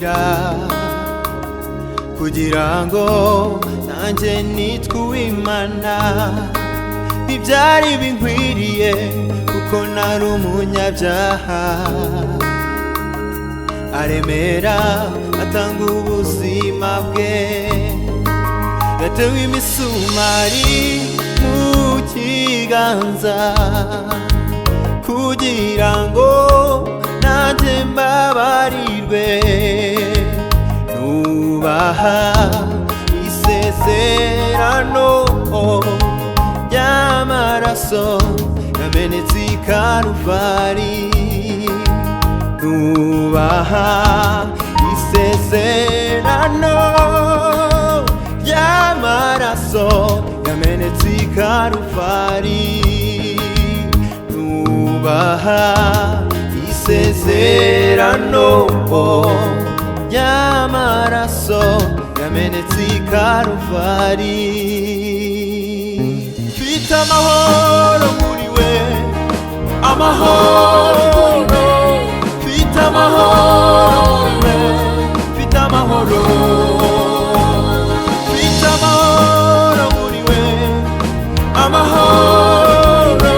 kwiyuhagira kugira ngo nanjye nitwe uw'Imana. Ntibyari binkwiriye kuko nari umunyabyaha, aremera atanga ubuzima bwe. Yatewe imisumari mu kiganza kugira ngo nanjye mbabarirwe. Nubaha isezerano ry'amaraso yamenetse i Karuvari. Nubaha isezerano ry'amaraso yamenetse i Karuvari. Nubaha isezerano ry'amaraso yamenetse i Karuvari. Mfite amahoro muri we, amahoro. Mfite amahoro muri we, mfite amahoro. Mfite amahoro muri we, amahoro.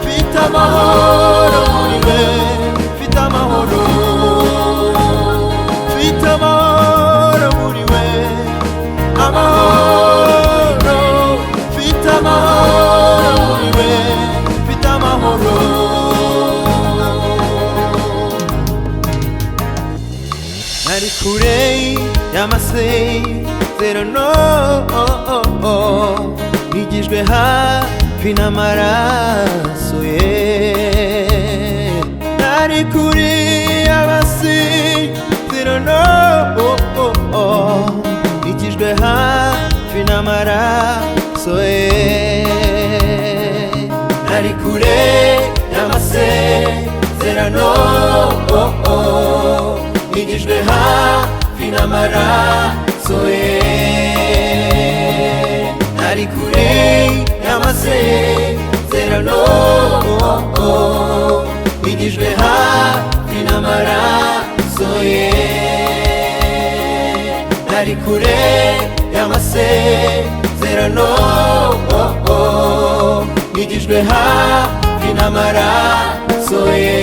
Mfite amahoro muri we, mfite amahoro. Mfite amahoro muri we, amahoro. Mfite amahoro muri we, mfite amahoro. Nari kure y'amasezerano, nigijwe hafi n'amaraso ye. Nari kure y'amasezerano, nigijwe hafi n'amaraso ye. Nari kure y'amasezerano, nigijwe hafi n'amaraso ye. Nari kure y'amasezerano, nigijwe hafi n'amaraso ye. Nari kure y'amasezerano, nigijwe hafi n'amaraso ye.